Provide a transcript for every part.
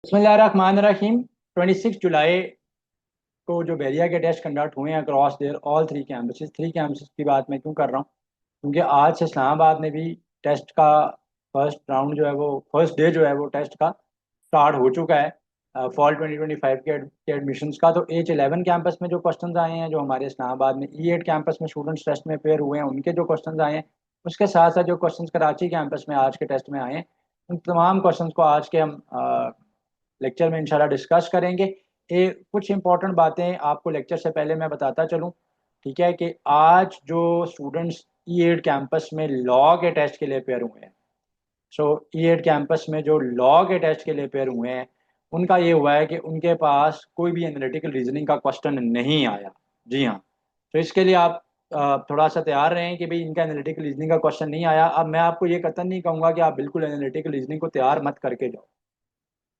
बिस्मिल्लाहिर्रहमानिर्रहीम। 26 जुलाई को जो बैरिया के टेस्ट कंडक्ट हुए हैं across their all three campuses की बात मैं क्यों कर रहा हूँ, क्योंकि आज से इस्लामाबाद में भी टेस्ट का फर्स्ट राउंड जो है वो फर्स्ट डे जो है वो टेस्ट का स्टार्ट हो चुका है। फॉल 2025 के एडमिशन्स का तो H11 कैंपस में जो क्वेश्चंस आए हैं, जो हमारे इस्लामाबाद में E8 कैंपस में स्टूडेंट्स टेस्ट में पेयर हुए हैं उनके जो क्वेश्चंस आए हैं, उसके साथ साथ जो क्वेश्चंस कराची कैंपस में आज के टेस्ट में आए हैं, उन तमाम क्वेश्चंस को आज के हम लेक्चर में इंशाल्लाह डिस्कस करेंगे। कुछ इंपॉर्टेंट बातें आपको लेक्चर से पहले मैं बताता चलूँ। ठीक है कि आज जो स्टूडेंट्स E8 कैंपस में लॉ के टेस्ट के लिए पेयर हुए हैं, सो E8 कैंपस में जो लॉ के टेस्ट के लिए पेयर हुए हैं, उनका ये हुआ है कि उनके पास कोई भी एनालिटिकल रीजनिंग का क्वेश्चन नहीं आया। जी हाँ। तो इसके लिए आप थोड़ा सा तैयार रहें कि भाई इनका एनालिटिकल रीजनिंग का क्वेश्चन नहीं आया। अब मैं आपको ये कतई नहीं कहूँगा कि आप बिल्कुल एनालिटिकल रीजनिंग को तैयार मत करके जाओ।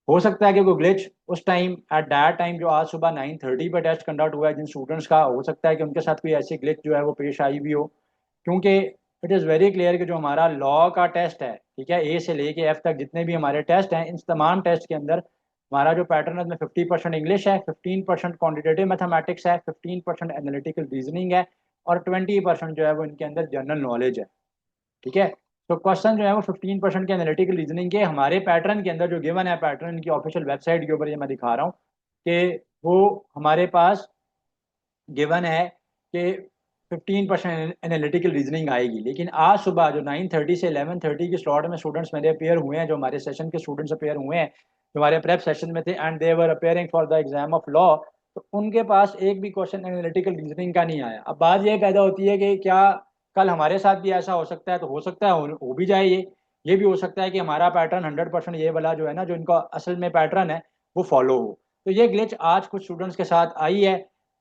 हो सकता है कि कोई ग्लिच उस टाइम एट दैट टाइम जो आज सुबह 9:30 पे टेस्ट कंडक्ट हुआ है, जिन स्टूडेंट्स का हो सकता है कि उनके साथ कोई ऐसी ग्लिच जो है वो पेश आई भी हो, क्योंकि इट इज़ वेरी क्लियर कि जो हमारा लॉ का टेस्ट है, ठीक है, ए से लेके एफ तक जितने भी हमारे टेस्ट हैं, इन तमाम टेस्ट के अंदर हमारा जो पैटर्न है उसमें 50% इंग्लिश है, 15% क्वान्टिटेटिव मैथमेटिक्स है, 15% एनालिटिकल रीजनिंग है, और 20% जो है वो इनके अंदर जनरल नॉलेज है। ठीक है। तो क्वेश्चन जो है वो 15% के एनालिटिकल रीजनिंग के हमारे पैटर्न के अंदर जो गिवन है, पैटर्न की ऑफिशियल वेबसाइट के ऊपर ये मैं दिखा रहा हूँ कि वो हमारे पास गिवन है कि 15% एनालिटिकल रीजनिंग आएगी। लेकिन आज सुबह जो 9:30 से 11:30 की स्लॉट में स्टूडेंट्स मेरे अपेयर हुए हैं, जो हमारे सेशन के स्टूडेंट्स अपेयर हुए हैं, जो हमारे प्रेप सेशन में थे and they were appearing for the exam of law, तो उनके पास एक भी क्वेश्चन एनालिटिकल रीजनिंग का नहीं आया। अब बात ये पैदा होती है कि क्या कल हमारे साथ भी ऐसा हो सकता है? तो हो सकता है, हो भी जाए। ये भी हो सकता है कि हमारा पैटर्न 100% ये वाला जो है ना, जो इनका असल में पैटर्न है, वो फॉलो हो। तो ये ग्लिच आज कुछ स्टूडेंट्स के साथ आई है।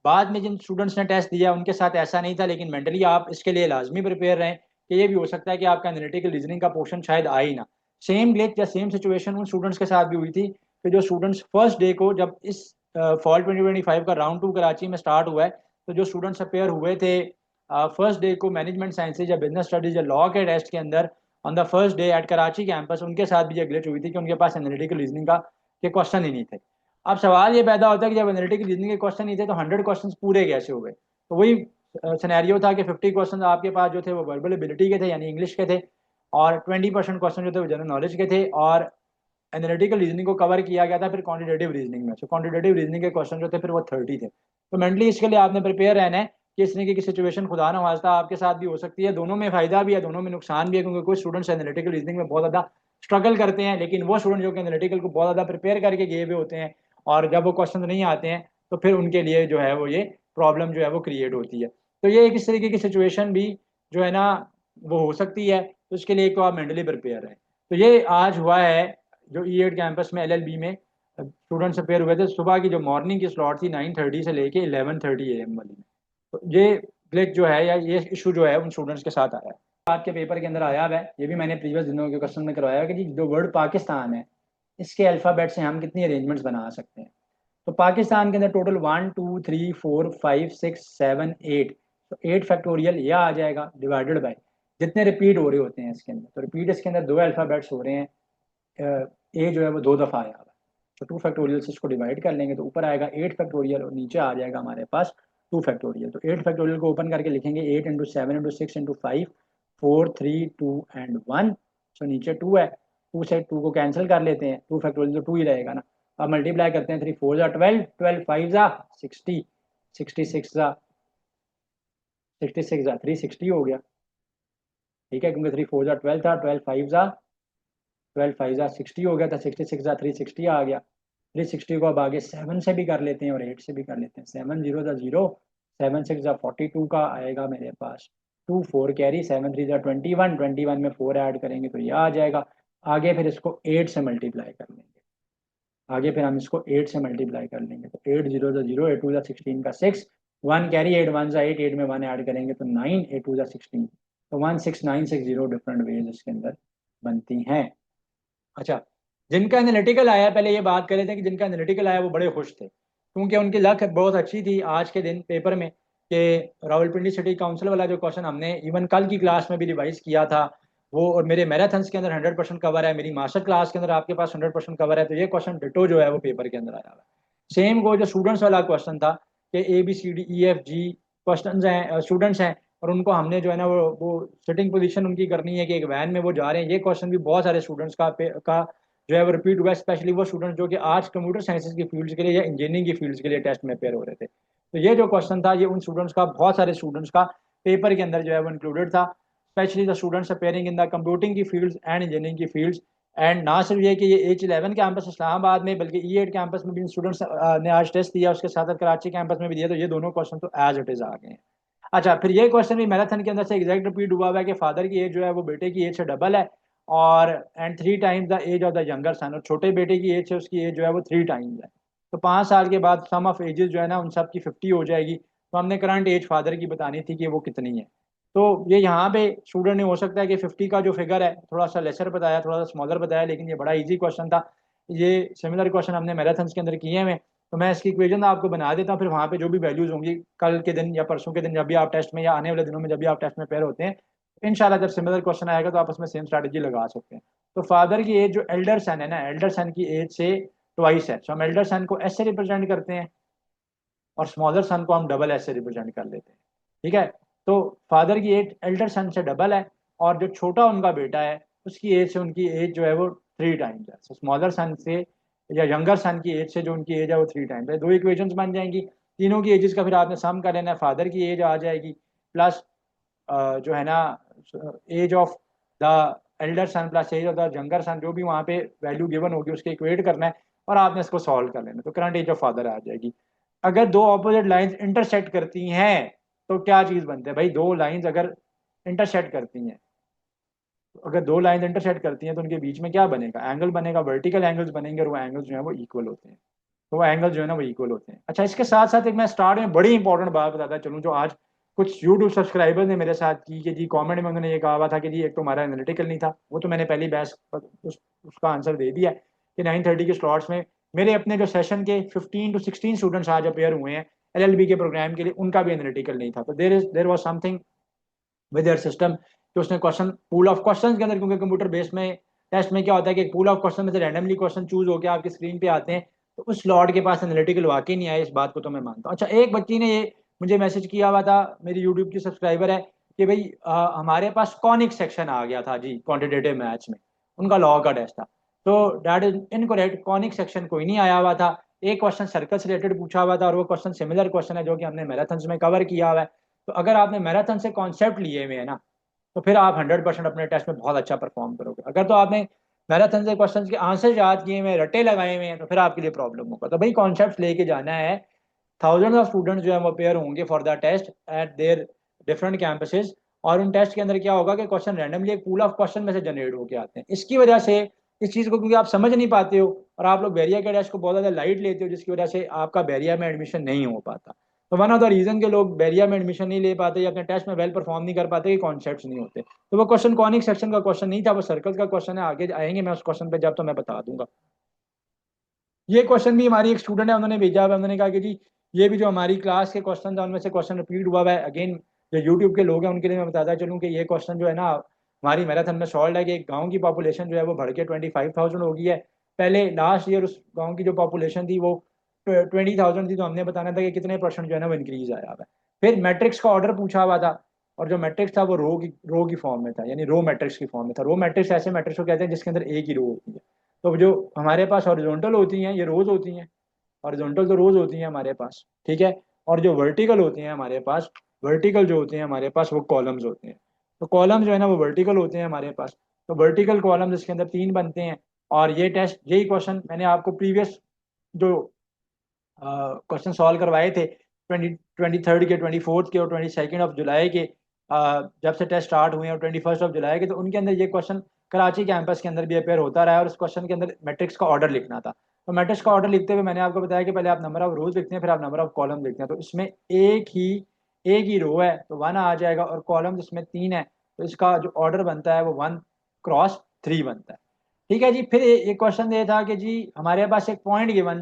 बाद में जिन स्टूडेंट्स ने टेस्ट दिया उनके साथ ऐसा नहीं था, लेकिन मेंटली आप इसके लिए लाजमी प्रिपेयर रहें कि ये भी हो सकता है कि आपका एनालिटिकल रीजनिंग का पोर्शन शायद आ ही ना। सेम ग्लिच या सेम सिचुएशन उन स्टूडेंट्स के साथ भी हुई थी कि जो स्टूडेंट्स फर्स्ट डे को, जब इस फॉल 2025 का राउंड 2 कराची में स्टार्ट हुआ है, तो जो स्टूडेंट्स अपेयर हुए थे फर्स्ट डे को मैनेजमेंट साइंसेज या बिजनेस स्टडीज या लॉ के टेस्ट के अंदर on the first day at Karachi campus, उनके साथ भी ये ग्लिच हुई थी कि उनके पास एनालिटिकल रीजनिंग का के क्वेश्चन ही नहीं थे। अब सवाल ये पैदा होता है कि जब एनालिटिकल रीजनिंग के क्वेश्चन नहीं थे तो 100 क्वेश्चन पूरे कैसे हो गए? तो वही सिनेरियो था कि 50 क्वेश्चन आपके पास जो थे वो वर्बल एबिलिटी के थे, यानी इंग्लिश के थे, और 20% क्वेश्चन जो थे वो जनरल नॉलेज के थे, और एनालिटिकल रीजनिंग को कवर किया गया था फिर क्वांटिटेटिव रीजनिंग में। सो क्वांटिटेटिव रीजनिंग के क्वेश्चन जो थे फिर वो 30 थे। तो मेंटली इसके लिए आपने प्रिपेयर रहना है कि इस तरीके की सिचुएशन खुदा न वास्ता आपके साथ भी हो सकती है। दोनों में फायदा भी है, दोनों में नुकसान भी है, क्योंकि कुछ स्टूडेंट्स एनालिटिकल रीजनिंग में बहुत ज़्यादा स्ट्रगल करते हैं, लेकिन वो स्टूडेंट जो कि एनालिटिकल को बहुत ज़्यादा प्रिपेयर करके गए हुए होते हैं, और जब वो क्वेश्चन नहीं आते हैं तो फिर उनके लिए जो है वो ये प्रॉब्लम जो है वो क्रिएट होती है। तो ये एक इस तरीके की सिचुएशन भी जो है ना वो हो सकती है। तो इसके लिए एक तो आप मेंटली प्रिपेयर रहें। तो ये आज हुआ है जो E8 कैंपस में LLB में स्टूडेंट्स अपेयर हुए थे। सुबह की जो मॉर्निंग की स्लॉट थी 9:30 से लेके 11:30 AM वाली में, तो ये ग्लिच जो है या ये इशू जो है उन स्टूडेंट्स के साथ आया है। आपके पेपर के अंदर आया हुआ है, ये भी मैंने प्रीवियस दिनों के क्वेश्चन में करवाया कि जी जो वर्ड पाकिस्तान है, इसके अल्फ़ाबेट से हम कितनी अरेंजमेंट्स बना सकते हैं। तो पाकिस्तान के अंदर टोटल 1 2 3 4 5 6 7 8, तो 8 फैक्टोरियल यह आ जाएगा डिवाइडेड बाय जितने रिपीट हो रहे होते हैं इसके अंदर। तो रिपीट इसके अंदर दो अल्फ़ाबेट्स हो रहे हैं, ए जो है वो 2 दफ़ा आया हुआ है, तो 2 फैक्टोरियल से इसको डिवाइड कर लेंगे तो ऊपर आएगा 8 फैक्टोरियल और नीचे आ जाएगा हमारे पास 2 फैक्टोरियल। तो 8 फैक्टोरियल को ओपन करके लिखेंगे 8 × 7 × 6 × 5 4 3 2 1। सो नीचे 2 है, 2 से 2 को कैंसिल कर लेते हैं, 2 फैक्टोरियल तो 2 ही रहेगा ना। अब मल्टीप्लाई करते हैं, 3 4 ज़ा 12, 12 5 ज़ा 60, 66 ज़ा 66 ज़ा 360 हो गया। ठीक है, क्योंकि 3 4 ज़ा 12 था, 12 5 ज़ा 60 हो गया था, 66 ज़ा 360 आ गया। 360 को अब आगे 7 से भी कर लेते हैं और 8 से भी कर लेते हैं। 7 0 ज़ा 0, 7 6 ज़ा 42 का आएगा मेरे पास 2 4 कैरी, 7 3 ज़ा 21, 21 में 4 ऐड करेंगे तो ये आ जाएगा। आगे फिर इसको 8 से मल्टीप्लाई कर लेंगे, आगे फिर हम इसको 8 से मल्टीप्लाई कर लेंगे तो 8 0 ज़ा 0, 8 2 ज़ा 16 का 6, 1 कैरी, 8 1 ज़ा 8, 8 में 1 ऐड करेंगे तो 9, 8 2 ज़ा 16, तो 1 6 9 6 0 डिफरेंट वेज इसके अंदर बनती हैं। अच्छा, जिनका एनालिटिकल आया, पहले ये बात कर रहे थे कि जिनका एनालिटिकल आया वो बड़े खुश थे, क्योंकि उनकी लक बहुत अच्छी थी आज के दिन पेपर में कि रावलपिंडी सिटी काउंसिल वाला जो क्वेश्चन हमने इवन कल की क्लास में भी रिवाइज किया था, वो, और मेरे मैराथन्स के अंदर 100% कवर है, मेरी मास्टर क्लास के अंदर आपके पास 100% कवर है, तो ये क्वेश्चन डिटो जो है वो पेपर के अंदर आया हुआ है। सेम वो जो स्टूडेंट्स वाला क्वेश्चन था कि ABCDEFG क्वेश्चन हैं, स्टूडेंट्स हैं, और उनको हमने जो है ना वो सिटिंग पोजीशन उनकी करनी है कि एक वैन में वो जा रहे हैं, ये क्वेश्चन भी बहुत सारे स्टूडेंट्स का जो है वो रिपीट हुआ है, स्पेशली वो स्टूडेंट्स जो कि आज कंप्यूटर साइंसेज की फील्ड के लिए या इंजीनियरिंग की फील्ड के लिए टेस्ट में अपेयर हो रहे थे। तो ये जो क्वेश्चन था ये उन स्टूडेंट्स का, बहुत सारे स्टूडेंट्स का पेपर के अंदर जो है वो इंक्लूडेड था, specially the students appearing in the computing की फील्ड्स एंड इंजीनियरिंग की फील्ड्स। एंड ना सिर्फ ये कि ये H11 कैंपस इस्लामाबाद में, बल्कि E8 कैंपस में भी स्टूडेंट्स ने आज टेस्ट दिया, उसके साथ साथ कराची कैंपस में भी दिया, तो ये दोनों क्वेश्चन तो एज इट इज आ गए हैं। अच्छा, फिर ये क्वेश्चन भी मैराथन के अंदर से एग्जैक्ट रिपीट हुआ हुआ है कि फादर की एज जो है वो बेटे की एज से डबल है, और and 3 times the age of the younger son, और छोटे बेटे की एज से उसकी एज जो है वो 3 टाइम्स है। तो 5 साल के बाद सम ऑफ एजेस जो है ना उन सब की 50 हो जाएगी, तो हमने करंट एज फादर की बतानी थी कि वो कितनी है। तो ये यहाँ पे स्टूडेंट ने हो सकता है कि 50 का जो फिगर है थोड़ा सा लेसर बताया, थोड़ा सा स्मॉलर बताया, लेकिन ये बड़ा इजी क्वेश्चन था। ये सिमिलर क्वेश्चन हमने मैराथन्स के अंदर किए हैं। तो मैं इसकी इक्वेशन आपको बना देता हूँ, फिर वहाँ पे जो भी वैल्यूज होंगी कल के दिन या परसों के दिन जब भी आप टेस्ट में, या आने वाले दिनों में जब भी आप टेस्ट में पेयर होते हैं, इंशाल्लाह जब सिमिलर क्वेश्चन आएगा तो आप उसमें सेम स्ट्रैटेजी लगा सकते हैं। तो फादर की एज जो एल्डर सन है ना, एल्डर सन की एज से ट्वाइस है, तो हम एल्डर सन को एस से रिप्रेजेंट करते हैं, और स्मॉलर सन को हम डबल एस से रिप्रेजेंट कर लेते हैं। ठीक है, तो फादर की एज एल्डर सन से डबल है, और जो छोटा उनका बेटा है उसकी एज से उनकी एज जो है वो 3 टाइम्स है। स्मॉलर सन से या यंगर सन की एज से जो उनकी एज है वो 3 टाइम्स है। दो इक्वेशंस बन जाएंगी, तीनों की एजेस का फिर आपने सम कर लेना है, फादर की एज आ जाएगी प्लस जो है ना age of the elder son plus age of the younger son, जो भी वहाँ पे वैल्यू गिवन होगी उसके इक्वेट करना है, और आपने इसको सॉल्व कर लेना, तो करंट एज ऑफ फादर आ जाएगी। अगर दो ऑपोजिट लाइंस इंटरसेक्ट करती हैं तो क्या चीज बनते हैं भाई, दो लाइंस अगर इंटरसेक्ट करती हैं, तो अगर दो लाइंस इंटरसेक्ट करती हैं तो उनके बीच में क्या बनेगा, एंगल बनेगा, वर्टिकल एंगल्स बनेंगे, और वो एंगल्स जो है वो इक्वल होते हैं। तो वो एंगल जो है ना वो इक्वल होते हैं। अच्छा, इसके साथ साथ एक मैं स्टार्ट में बड़ी इंपॉर्टेंट बात बताता चलूँ, जो आज कुछ यूट्यूब सब्सक्राइबर्स ने मेरे साथ की कि जी कमेंट में उन्होंने ये कहा हुआ था कि जी एक तो हमारा एनालिटिकल नहीं था, वो तो मैंने पहली बहस उसका आंसर दे दिया है कि 9:30 के स्लॉट्स में मेरे अपने जो सेशन के 15 to 16 स्टूडेंट्स आज अपेयर हुए हैं LLB के प्रोग्राम के लिए, उनका भी एनालिटिकल नहीं था। तो there was something with their system कि उसने क्वेश्चन, पूल ऑफ क्वेश्चन के अंदर, क्योंकि कंप्यूटर बेस्ड में टेस्ट में क्या होता है कि एक पूल ऑफ क्वेश्चन में से रैंडमली क्वेश्चन चूज होकर आपकी स्क्रीन पे आते हैं, तो उस स्लॉट के पास एनालिटिकल वाकई नहीं आया, इस बात को तो मैं मानता हूँ। अच्छा, एक बच्ची ने ये मुझे मैसेज किया हुआ था, मेरी यूट्यूब की सब्सक्राइबर है, कि भाई हमारे पास कॉनिक सेक्शन आ गया था जी क्वान्टिटेटिव मैथ्स में, उनका लॉ का टेस्ट था। तो that is incorrect, conic section कोई नहीं आया हुआ था। एक क्वेश्चन सर्कल से रिलेटेड पूछा हुआ था, और वो क्वेश्चन सिमिलर क्वेश्चन है जो कि हमने मैराथन में कवर किया हुआ है। तो अगर आपने मैराथन से कॉन्सेप्ट लिए हुए हैं ना, तो फिर आप 100% अपने टेस्ट में बहुत अच्छा परफॉर्म करोगे। अगर तो आपने मैराथन से क्वेश्चन के आंसर याद किए हुए, रट्टे लगाए हुए हैं, तो फिर आपके लिए प्रॉब्लम होगा। तो भाई कॉन्सेप्ट लेके जाना है। थाउजेंड ऑफ स्टूडेंट्स जो है वो अपेयर होंगे for the test at their different campuses, और उन टेस्ट के अंदर क्या होगा कि क्वेश्चन रैंडमली एक पूल ऑफ क्वेश्चन में से जनरेट होकर आते हैं। इसकी वजह से इस चीज़ को क्योंकि आप समझ नहीं पाते हो, और आप लोग बैरिया के टेस्ट को बहुत ज़्यादा लाइट लेते हो, जिसकी वजह से आपका बैरिया में एडमिशन नहीं हो पाता। तो वन ऑफ द रीजन के लोग बैरिया में एडमिशन नहीं ले पाते या अपने टेस्ट में वेल परफॉर्म नहीं कर पाते कि कॉन्सेप्ट्स नहीं होते। तो वो क्वेश्चन कॉनिक सेक्शन का क्वेश्चन नहीं था, वो सर्कल का क्वेश्चन है, आगे आएंगे मैं उस क्वेश्चन पे जब, तो मैं बता दूंगा। ये क्वेश्चन भी हमारी एक स्टूडेंट है, उन्होंने भेजा हुआ है, उन्होंने कहा कि जी ये भी जो हमारी क्लास के क्वेश्चन था उनमें से क्वेश्चन रिपीट हुआ है। अगेन जो यूट्यूब के लोग हैं उनके लिए मैं बताता चलूँ कि ये क्वेश्चन जो है ना हमारी मैराथन में सॉल्व है, कि एक गाँव की पॉपुलेशन जो है वो बढ़ के 25,000 हो गई है। पहले लास्ट ईयर उस गाँव की जो पॉपुलेशन थी वो 20,000 थी, तो हमने बताना था कि कितने परसेंट जो है ना वो इंक्रीज आया हुआ है। फिर मैट्रिक्स का ऑर्डर पूछा हुआ था, और जो मैट्रिक्स था वो रो की फॉर्म में था, यानी रो मैट्रिक्स की फॉर्म में था। रो मैट्रिक्स ऐसे मैट्रिक्स को कहते हैं जिसके अंदर एक ही रो होती है। तो जो हमारे पास हॉरिजॉन्टल होती हैं ये रोज होती हैं, हॉरिजॉन्टल तो रोज होती हैं हमारे पास, ठीक है। और जो वर्टिकल होती हैं हमारे पास, वर्टिकल जो होती हैं हमारे पास वो कॉलम्स होते हैं। तो कॉलम जो है ना वो वर्टिकल होते हैं हमारे पास। तो वर्टिकल कॉलम्स इसके अंदर 3 बनते हैं। और ये टेस्ट, यही क्वेश्चन मैंने आपको प्रीवियस जो क्वेश्चन सॉल्व करवाए थे 23 के, 24 के और 22 जुलाई के, जब से टेस्ट स्टार्ट हुए हैं, और 21 जुलाई के, तो उनके अंदर ये क्वेश्चन कराची कैंपस के अंदर भी अपेयर होता रहा है, और उस क्वेश्चन के अंदर मैट्रिक्स का ऑर्डर लिखना था। तो मैट्रिक्स का ऑर्डर लिखते हुए मैंने आपको बताया कि पहले आप नंबर ऑफ रोज लिखते हैं, फिर आप नंबर ऑफ कॉलम लिखते हैं। तो इसमें एक ही रो है तो 1 आ जाएगा, और कॉलम इसमें 3 है, तो इसका जो ऑर्डर बनता है वो 1 क्रॉस 3 बनता है। ठीक है जी। फिर एक क्वेश्चन ये था कि जी हमारे पास एक पॉइंट गिवन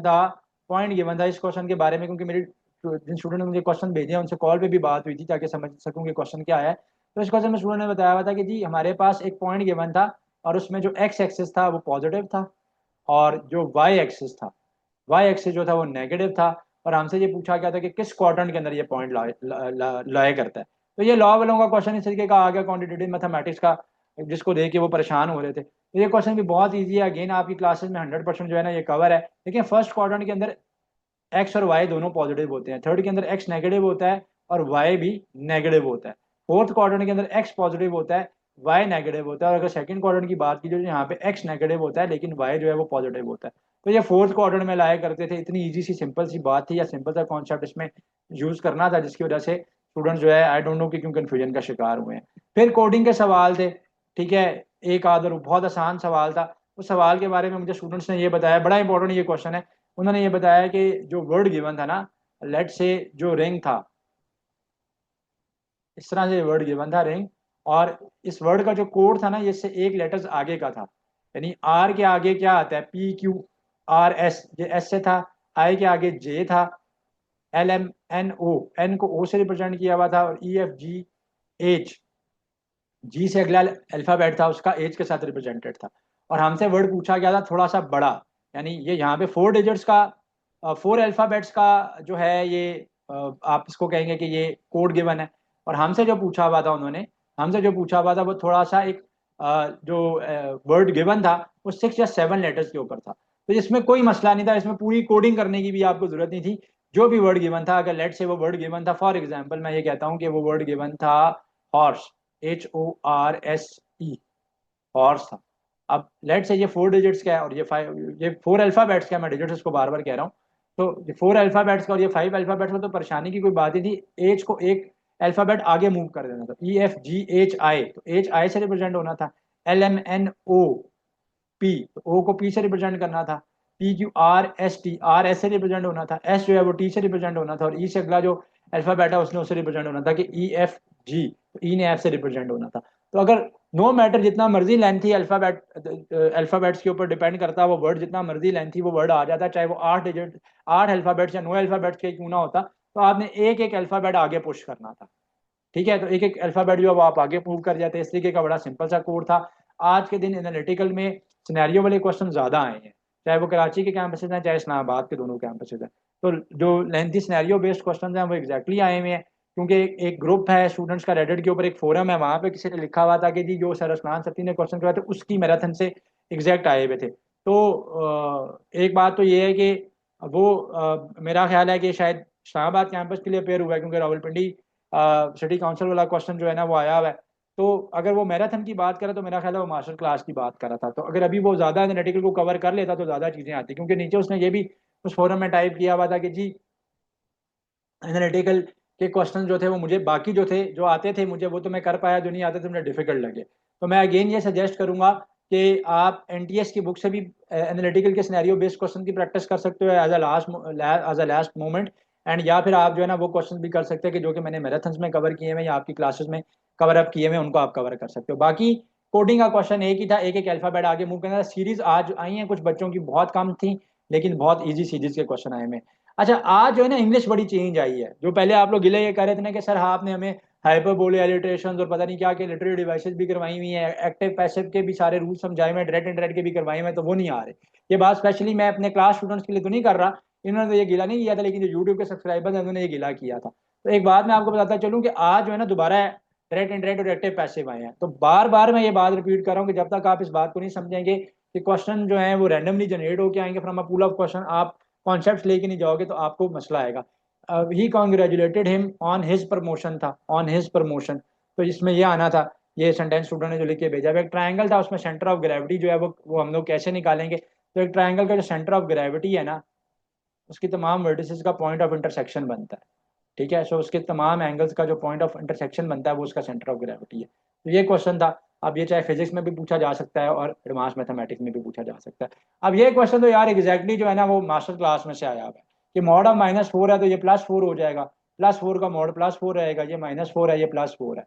था इस क्वेश्चन के बारे में, क्योंकि मेरे जिन स्टूडेंट ने मुझे क्वेश्चन भेजे हैं उनसे कॉल पे भी बात हुई थी ताकि समझ सकूं कि क्वेश्चन क्या है। तो इस क्वेश्चन में स्टूडेंट ने बताया हुआ था कि जी हमारे पास एक पॉइंट गिवन था और उसमें जो एक्स एक्सिस था वो पॉजिटिव था और जो वाई एक्सिस था, वाई एक्सिस जो था वो नेगेटिव था। और हमसे ये पूछा गया था कि किस क्वाड्रेंट के अंदर ये पॉइंट लाए करता है। तो ये लॉ वालों का क्वेश्चन इस तरीके का आ गया क्वांटिटेटिव मैथमेटिक्स का, जिसको देख के वो परेशान हो रहे थे। तो ये क्वेश्चन भी बहुत ईजी है, अगेन आपकी क्लासेस में 100% जो है ना ये कवर है। लेकिन फर्स्ट क्वाड्रेंट के अंदर एक्स और वाई दोनों पॉजिटिव होते हैं, थर्ड के अंदर एक्स नेगेटिव होता है और वाई भी नेगेटिव होता है, फोर्थ क्वाड्रेंट के अंदर एक्स पॉजिटिव होता है, वाई नेगेटिव होता है। और अगर सेकंड क्वाड्रेंट की बात की जो यहाँ पे एक्स नेगेटिव होता है लेकिन वाई जो है वो पॉजिटिव होता है। तो ये फोर्थ क्वाड्रेंट में लाया करते थे। इतनी इजी सी सिंपल सी बात थी या सिंपल सा कॉन्सेप्ट इसमें यूज करना था, जिसकी वजह से स्टूडेंट जो है आई डोंट नो कि क्यों कंफ्यूजन का शिकार हुए हैं। फिर कोडिंग के सवाल थे, ठीक है, एक आध और बहुत आसान सवाल था। उस सवाल के बारे में मुझे स्टूडेंट्स ने ये बताया, बड़ा इंपॉर्टेंट ये क्वेश्चन है। उन्होंने ये बताया कि जो वर्ड गिवन था ना, लेट से जो रिंग था, इस तरह से वर्ड गिवन था रिंग, और इस वर्ड का जो कोड था ना ये इससे एक लेटर्स आगे का था। यानी आर के आगे क्या आता है, पी क्यू आर एस, ये एस से था। आई के आगे जे था, L M N O, N को ओ से रिप्रेजेंट किया हुआ था, और ई एफ जी एच, जी से अगला अल्फाबेट था उसका एच के साथ रिप्रेजेंटेड था। और हमसे वर्ड पूछा गया था थोड़ा सा बड़ा, यानी ये यहाँ पे 4 डिजिट्स का, 4 अल्फाबेट्स का जो है ये, आप इसको कहेंगे कि ये कोड गिवन है। और हमसे जो पूछा हुआ था उन्होंने, हमसे जो पूछा हुआ था वो थोड़ा सा एक जो वर्ड गिवन था वो 6 या 7 लेटर्स के ऊपर था। तो इसमें कोई मसला नहीं था, इसमें पूरी कोडिंग करने की भी आपको जरूरत नहीं थी। जो भी वर्ड गिवन था, अगर लेट से वो वर्ड गिवन था, फॉर एग्जाम्पल मैं ये कहता हूँ कि वो वर्ड गिवन था हॉर्स, HORSE, हॉर्स था। अब लेट से ये 4 डिजिट्स का है और ये 4 अल्फाबेट्स का है, मैं डिजिट्स इसको बार बार कह रहा हूँ। तो ये 4 अल्फाबेट्स का और ये 5 अल्फाबेट्स का, तो परेशानी की कोई बात नहीं थी, एच को एक अल्फाबेट आगे मूव कर देना था, EFGHI, तो एच आई से रिप्रेजेंट होना था। LMNOP, तो ओ को पी से रिप्रेजेंट करना था। PQRST, आर एस से रिप्रेजेंट होना था, एस जो है वो टी से रिप्रेजेंट होना था, और ई से अगला जो अल्फाबेट है उसने उससे रिप्रेजेंट होना था कि EFG, तो ई ने एफ से रिप्रेजेंट होना था। तो अगर नो मैटर जितना मर्जी लेंथी अल्फाबेट, अल्फाबेट्स के ऊपर डिपेंड करता, वो वर्ड जितना मर्जी लेंथी वो वर्ड आ जाता, चाहे वो 8 डिजिट, 8 अल्फाबेट्स या 9 अल्फाबेट्स के क्यों ना होता। तो आपने एक एक अल्फाबेट आगे पुश करना था, ठीक है। तो एक एक अल्फाबेट जो है वो आप आगे मूव कर जाते हैं। इस तरीके का बड़ा सिंपल सा कोड था। आज के दिन एनालिटिकल में सिनेरियो वाले क्वेश्चन ज्यादा आए हैं, चाहे वो कराची के कैंपसेज हैं चाहे इस्लामाबाद के दोनों कैंपसेज हैं। तो जो लेंथी सिनेरियो बेस्ड क्वेश्चन हैं वो एग्जैक्टली आए हुए हैं, क्योंकि एक ग्रुप है स्टूडेंट्स का, रेडिट के ऊपर एक फोरम है, वहां पे किसी ने लिखा हुआ था कि जी जो सर असलान सत्ती ने क्वेश्चन करवाए थे उसकी मैराथन से एग्जैक्ट आए हुए थे। तो एक बात तो ये है कि वो मेरा ख्याल है कि शायद इस्लामाबाद कैंपस के लिए अपेयर हुआ है, क्योंकि रावलपिंडी सिटी काउंसिल वाला क्वेश्चन जो है ना वो आया हुआ है। तो अगर वो मैराथन की बात करे तो मेरा ख्याल है वो मास्टर क्लास की बात कर रहा था। तो अगर अभी वो ज्यादा एनालिटिकल को कवर कर लेता तो ज्यादा चीजें आती, क्योंकि नीचे उसने ये भी उस फोरम में टाइप किया हुआ था कि जी एनालिटिकल के क्वेश्चन जो थे वो मुझे, बाकी जो थे जो आते थे मुझे वो तो मैं कर पाया, जो नहीं आते थे मुझे डिफिकल्ट लगे। तो मैं अगेन ये सजेस्ट करूंगा कि आप एनटीएस की बुक से भी एनालिटिकल के सिनेरियो बेस्ड क्वेश्चन की प्रैक्टिस कर सकते हो as a last moment. And या फिर आप जो है ना वो क्वेश्चन भी कर सकते हैं कि जो कि मैंने मैराथन्स में कवर किए हुए या आपकी क्लासेस में कवर अप किए हुए, उनको आप कवर कर सकते हो। बाकी कोडिंग का क्वेश्चन एक ही था, एक एक अल्फाबेट आगे मूव करना था। सीरीज आज आई है कुछ बच्चों की बहुत कम थी, लेकिन बहुत ईजी सीरीज के क्वेश्चन आए हैं। अच्छा आज जो है ना इंग्लिश बड़ी चेंज आई है। जो पहले आप लोग गिले ये कह रहे थे ना कि सर हाँ आपने हमें हाइपरबोले एलिट्रेशन और पता नहीं क्या के लिटरेरी डिवाइसेस भी करवाई हुई हैं, एक्टिव पैसिव के भी सारे रूल समझाए हुए हैं, डायरेक्ट इनडायरेक्ट के भी करवाए हुए हैं, तो वो नहीं आ रहे। ये बात स्पेशली मैं अपने क्लास स्टूडेंट्स के लिए तो नहीं कर रहा, इन्होंने तो ये गिला नहीं किया था, लेकिन जो यूट्यूब के सब्सक्राइबर्स हैं उन्होंने ये गिला किया था। तो एक बात मैं आपको बताता चलूँ कि आज जो है ना दोबारा डायरेक्ट इनडायरेक्ट और एक्टिव पैसिव आए हैं। तो बार बार मैं ये बात रिपीट कर रहा हूँ कि जब तक आप इस बात को नहीं समझेंगे कि क्वेश्चन जो है वो रैंडमली जनरेट होकर आएंगे from a pool of question, आप कॉन्सेप्ट लेके नहीं जाओगे तो आपको मसला आएगा। He congratulated him on his promotion था, ऑन हिज प्रमोशन। तो इसमें ये आना था, ये सेंटेंस स्टूडेंट ने जो लिख के भेजा। एक ट्रायंगल था उसमें सेंटर ऑफ ग्रेविटी जो है वो हम लोग कैसे निकालेंगे। तो एक ट्रायंगल का जो सेंटर ऑफ ग्रेविटी है ना, उसकी तमाम वर्टिसेस का पॉइंट ऑफ इंटरसेक्शन बनता है, ठीक है। सो उसके तमाम एंगल्स का जो पॉइंट ऑफ इंटरसेक्शन बनता है वो उसका सेंटर ऑफ ग्रेविटी है। तो ये क्वेश्चन था। अब ये चाहे फिजिक्स में भी पूछा जा सकता है और एडवांस मैथमेटिक्स में भी पूछा जा सकता है। अब ये क्वेश्चन तो यार एग्जैक्टली जो है ना वो मास्टर क्लास में से आया हुआ है कि मॉड ऑफ -4 है तो ये +4 हो जाएगा, +4 का मॉड +4 रहेगा, ये -4 है ये +4 है,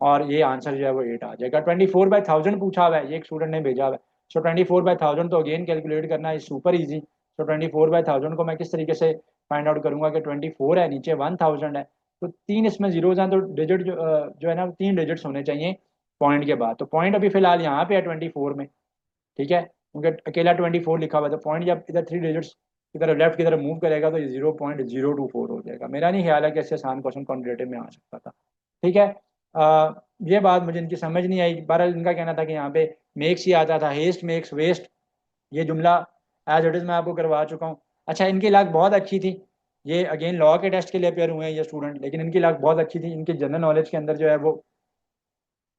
और ये आंसर जो है वो 8 आ जाएगा। 24/1000 पूछा हुआ है, ये एक स्टूडेंट ने भेजा हुआ है। सो 24/1000 तो अगेन कैलकुलेट करना इज सुपर इजी। सो 24/1000 को मैं किस तरीके से फाइंड आउट करूंगा कि 24 है नीचे 1000 है, तो 3 इसमें जीरोज हैं, तो डिजिट जो है ना 3 डिजिट्स होने चाहिए पॉइंट के बाद। तो पॉइंट अभी फिलहाल यहाँ पे है 24 में, ठीक है, क्योंकि अकेला 24 लिखा हुआ था। पॉइंट जब इधर 3 डिजिट्स की तरफ लेफ्ट की तरफ मूव करेगा तो ये 0.024 हो जाएगा। मेरा नहीं ख्याल है कि इससे आसान क्वेश्चन क्वान्टिटेटिव में आ सकता था, ठीक है। ये बात मुझे इनकी समझ नहीं आई। बहरहाल इनका कहना था कि यहाँ पे मेक्स ही आता था, हेस्ट मेक्स वेस्ट, ये जुमला एज इट इज़ मैं आपको करवा चुका हूँ। अच्छा, इनकी लक बहुत अच्छी थी, ये अगेन लॉ के टेस्ट के लिए अपेयर हुए हैं ये स्टूडेंट, लेकिन इनकी लक बहुत अच्छी थी। इनके जनरल नॉलेज के अंदर जो है वो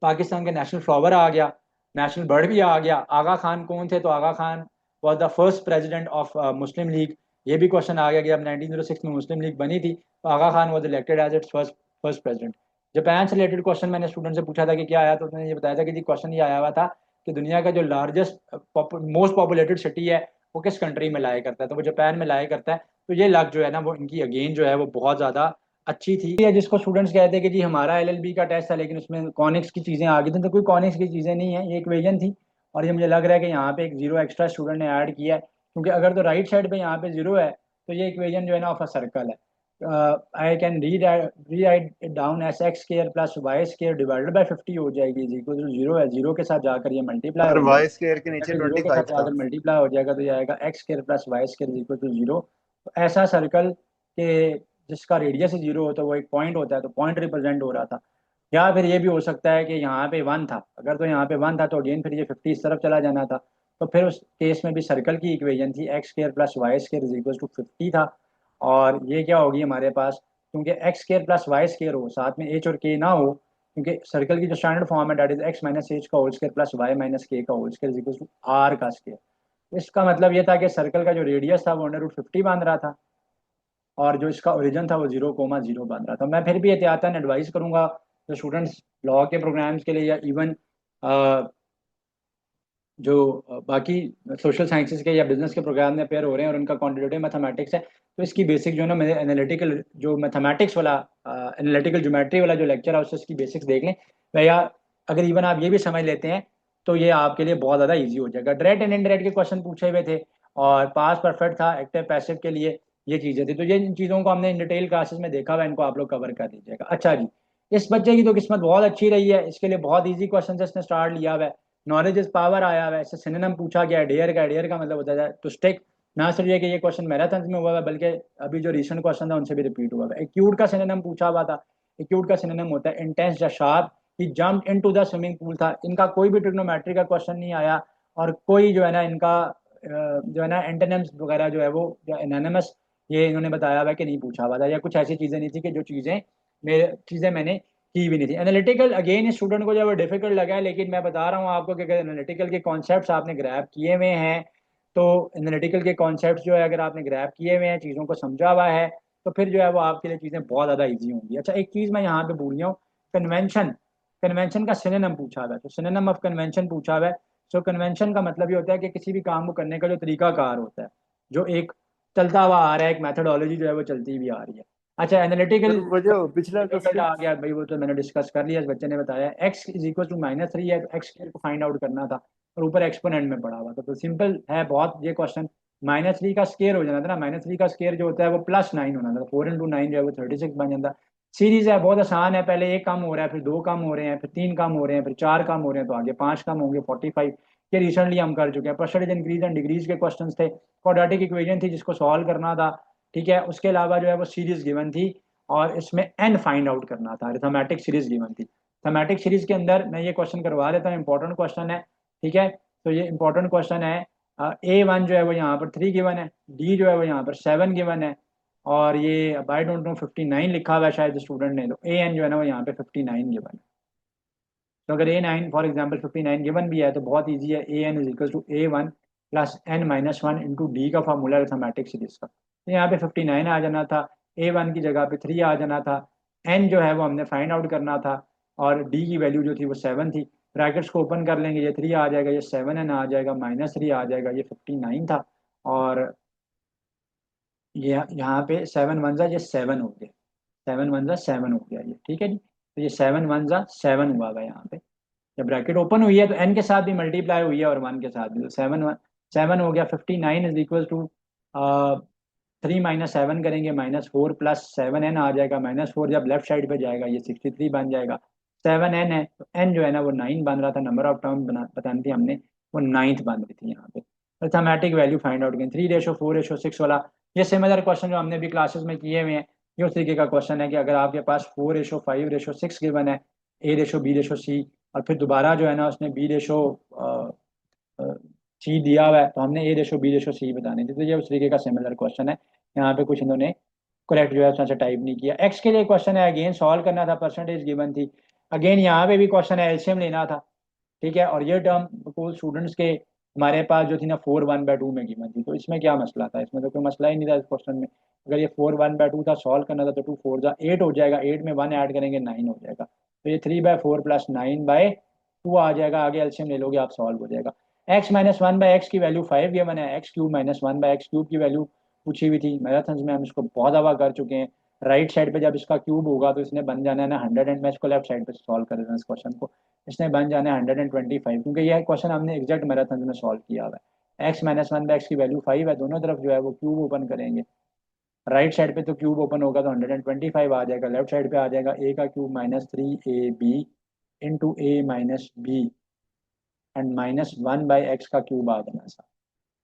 पाकिस्तान के नेशनल फ्लावर आ गया, नेशनल बर्ड भी आ गया। आगा खान कौन थे? तो Aga Khan was the first president of Muslim League. ये भी क्वेश्चन आ गया कि अब 1906 में मुस्लिम लीग बनी थी, तो Aga Khan was elected as its first first president. Japan से रिलेटेड क्वेश्चन मैंने स्टूडेंट से पूछा था कि क्या आया, तो उसने ये बताया था कि जी क्वेश्चन ये आया हुआ था कि दुनिया का जो लार्जेस्ट मोस्ट पॉपुलेटेड सिटी है वो किस कंट्री में लाया करता है, तो वो जापान में लाया करता है। तो ये लक जो है ना वो इनकी अगेन जो है वो बहुत ज़्यादा अच्छी थी। या जिसको स्टूडेंट्स कहते हैं कि जी हमारा एलएलबी का टेस्ट था लेकिन उसमें कॉनिक्स की चीज़ें आ गई थी, तो कोई कॉनिक्स की चीज़ें नहीं है, ये इक्वेशन थी। और ये मुझे लग रहा है कि यहाँ पे एक जीरो एक्स्ट्रा स्टूडेंट ने ऐड किया है, क्योंकि अगर तो राइट साइड पे यहाँ पे जीरो है तो ये इक्वेशन जो है ना ऑफ अ सर्कल है। I can rewrite it down as x square plus y square divided by 50 हो जाएगी। जी को जो जीरो है, जीरो के साथ जाकर ये मल्टीप्लाई और हो वाई जाएगा, स्क्वायर के नीचे जीरो ट्वेंटी के साथ फाइव था। जाकर मल्टीप्लाई हो जाएगा तो ये आएगा x square plus y square equal to zero. तो ऐसा सर्कल के जिसका रेडियस जीरो होता है वो एक पॉइंट होता है, तो पॉइंट रिप्रेजेंट हो रहा था। या फिर ये भी हो सकता है कि यहाँ पे वन था, अगर तो यहाँ पे वन था तो अगेन फिर ये 50 इस तरफ चला जाना था। तो फिर उस केस में भी सर्कल की इक्वेशन थी x square plus y square is equal to 50 था। और ये क्या होगी हमारे पास, क्योंकि x square plus y square हो, साथ में एच और के ना हो, क्योंकि सर्कल की जो स्टैंडर्ड फॉर्म है that is x minus h का whole square plus y minus k का whole square is equal to r का स्केयर। इसका मतलब ये था कि सर्कल का जो रेडियस था वो अंडर रूट 50 बन रहा था, और जो इसका ओरिजिन था वो 0,0 बन रहा था। मैं फिर भी एहतियातन एडवाइस करूंगा जो स्टूडेंट्स लॉ के प्रोग्राम्स के लिए या इवन जो बाकी सोशल साइंसेज के या बिजनेस के प्रोग्राम में अपेयर हो रहे हैं और उनका क्वांटिटेटिव मैथमेटिक्स है, तो इसकी बेसिक जो है ना मेरे एनालिटिकल जो मैथमेटिक्स वाला एनालिटिकल ज्योमेट्री वाला जो लेक्चर है उससे इसकी बेसिक्स देख लें। या अगर इवन आप ये भी समझ लेते हैं तो ये आपके लिए बहुत ज़्यादा ईजी हो जाएगा। डायरेक्ट एंड इनडायरेक्ट के क्वेश्चन पूछे हुए थे और पास परफेक्ट था एक्टिव पैसिव के लिए, ये चीज़ें थी। तो ये इन चीज़ों को हमने इन डिटेल क्लासेस में देखा हुआ है, इनको आप लोग कवर कर दीजिएगा। अच्छा जी, इस बच्चे की तो किस्मत बहुत अच्छी रही है, इसके लिए बहुत ईजी क्वेश्चन इसने स्टार्ट लिया हुआ है। नॉलेज इज पावर आया हुआ है, इससे सिनोनिम पूछा गया है डेयर का, डेयर का मतलब होता है टू स्टिक। ना सिर्फ ये कि ये क्वेश्चन मैराथन में हुआ है बल्कि अभी जो रिसेंट क्वेश्चन था उनसे भी रिपीट हुआ है। एक्यूट का सिनोनिम पूछा हुआ था, एक्यूट का सिनोनिम होता है इंटेंस या sharp. He jumped into the swimming pool था। इनका कोई भी ट्रिग्नोमेट्री का क्वेश्चन नहीं आया, और कोई जो है ना इनका जो है ना एंटोनिम्स वगैरह जो है वो जो एनोनिमस ये इन्होंने बताया हुआ है कि नहीं पूछा हुआ था, या कुछ ऐसी चीज़ें नहीं थी कि जो चीज़ें मैंने की भी नहीं थी। एनालिटिकल अगेन स्टूडेंट को जब डिफिकल्ट लगा है, लेकिन मैं बता रहा हूँ आपको कि अगर एनालिटिकल के कॉन्सेप्ट्स आपने ग्रैब किए हुए हैं, तो एनालिटिकल के कॉन्सेप्ट्स जो है अगर आपने ग्रैब किए हुए हैं, चीज़ों को समझा हुआ है, तो फिर जो है वो आपके लिए चीज़ें बहुत ज़्यादा ईजी होंगी। अच्छा, एक चीज़ मैं यहाँ पे भूल गया हूँ, कन्वेंशन। कन्वेंशन का सिनोनिम पूछा हुआ है, तो सिनोनिम ऑफ कन्वेंशन पूछा हुआ है। सो कन्वेंशन का मतलब ये होता है कि किसी भी काम को करने का जो तरीका कार होता है, जो एक चलता हुआ आ रहा है, एक मेथोडोलॉजी जो है वो चलती हुई आ रही है। अच्छा, एनालिटिकल सर वो जो पिछला डिफिकल्ट क्वेश्चन। आ गया भाई, वो तो मैंने डिस्कस कर लिया, इस बच्चे ने बताया एक्स इज इक्वल टू -3 है तो एक्स स्क्वायर को फाइंड आउट करना था, और ऊपर एक्सपोनेंट में पड़ा हुआ था। तो सिंपल है बहुत ये क्वेश्चन। -3 का स्केयर हो जाना था ना, -3 का स्केयर जो होता है वो +9 होना था, 4 × 9 जो है वो 36 बन जाता। सीरीज है, बहुत आसान है, पहले एक कम हो रहा है, फिर दो कम हो रहे हैं, फिर तीन कम हो रहे हैं, फिर चार कम हो रहे हैं, तो आगे पांच कम होंगे 45। ये रिसेंटली हम कर चुके हैं। परसेंटेज इंक्रीज एंड डिक्रीज के क्वेश्चन थे, क्वाड्रेटिक इक्वेशन थी जिसको सॉल्व करना था, ठीक है। उसके अलावा जो है वो सीरीज गिवन थी और इसमें एन फाइंड आउट करना था, अरिथमेटिक सीरीज गिवन थी। थमेटिक सीरीज के अंदर मैं ये क्वेश्चन करवा देता हूँ, इंपॉर्टेंट क्वेश्चन है, ठीक है। तो ये इंपॉर्टेंट क्वेश्चन है। A1 जो है वो यहाँ पर 3 गिवन है, डी जो है वो यहाँ पर 7 गिवन है, और ये आई डोंट नो 59 लिखा हुआ है शायद स्टूडेंट ने, तो एन जो है ना वो यहाँ पे 59 गिवन है। तो अगर A9 फॉर एग्जाम्पल 59 गिवन भी है तो बहुत ईजी है, n is equal to A1 plus n-1 into d का फॉर्मूला अरिथमेटिक सीरीज का। तो यहाँ पे 59 आ जाना था, A1 की जगह पे 3 आ जाना था, n जो है वो हमने फाइंड आउट करना था, और डी की वैल्यू जो थी वो 7 थी। ब्रैकेट्स को ओपन कर लेंगे, ये 3 आ जाएगा, ये 7n आ जाएगा, -3 आ जाएगा, ये 59 था, और ये यहाँ पे 7 × 1 ये 7 हो गया, 7 × 1 7 हो गया ये, ठीक है जी। तो ये 7 × 1 7 हुआ है यहाँ पे। जब ब्रैकेट ओपन हुई है तो एन के साथ भी मल्टीप्लाई हुई है और वन के साथ भी, तो 7 7 हो गया। 59 इज इक्वल टू 3 - 7 करेंगे, -4 + 7n आ जाएगा। -4 जब लेफ्ट साइड पे जाएगा ये 63 बन जाएगा। 7n है तो n जो है ना वो 9 बन रहा था, नंबर ऑफ टर्म बतानी थी हमने, वो 9th बन रही थी यहाँ पे। अर्थमेटिक वैल्यू फाइंड आउट करें 3:4:6 वाला। ये सिमिलर क्वेश्चन जो हमने भी क्लासेस में किए हुए हैं, ये उस तरीके का क्वेश्चन है कि अगर आपके पास 4:5:6 गिवन है, A:B:C, और फिर दोबारा जो है ना उसने B:C दिया हुआ है, तो हमने A:B:C बतानी थी। तो ये उस तरीके का सिमिलर क्वेश्चन है। यहाँ पे कुछ इन्होंने करेक्ट जो है उसने टाइप नहीं किया। एक्स के लिए क्वेश्चन है, अगेन सॉल्व करना था, परसेंटेज गिवन थी। अगेन यहाँ पे भी क्वेश्चन है, एलसीएम लेना था। ठीक है, और ये टर्म को स्टूडेंट्स के हमारे पास जो थी ना 4 1/2 में गिवन थी, तो इसमें क्या मसला था? इसमें तो कोई मसला ही नहीं था इस क्वेश्चन में। अगर ये 4 1/2 था, सॉल्व करना था, तो 2 4 8 हो जाएगा, 8 में 1 ऐड करेंगे 9 हो जाएगा। तो ये 3/4 + 9/2 आ जाएगा। आगे एलसीएम ले लोगे आप, सॉल्व हो जाएगा। x - 1/x की वैल्यू 5 गिवन है, x³ - 1/x³ की वैल्यू पूछी हुई थी मैराथन में, हम इसको बहुत दफा कर चुके हैं। राइट साइड पे जब इसका क्यूब होगा तो इसने बन जाना है ना 100 एंड, मैं इसको लेफ्ट साइड पे सॉल्व कर देता हूँ इस क्वेश्चन को। इसने बन जाना है 125, क्योंकि यह क्वेश्चन हमने एग्जैक्ट मैराथन में सॉल्व किया हुआ है। x - 1/x की वैल्यू 5 है, दोनों तरफ जो है वो क्यूब ओपन करेंगे। राइट साइड पे तो क्यूब ओपन होगा तो 125 आ जाएगा, लेफ्ट साइड पे आ जाएगा a³ -3ab into a - b and -1/x का क्यूब आ जाना था।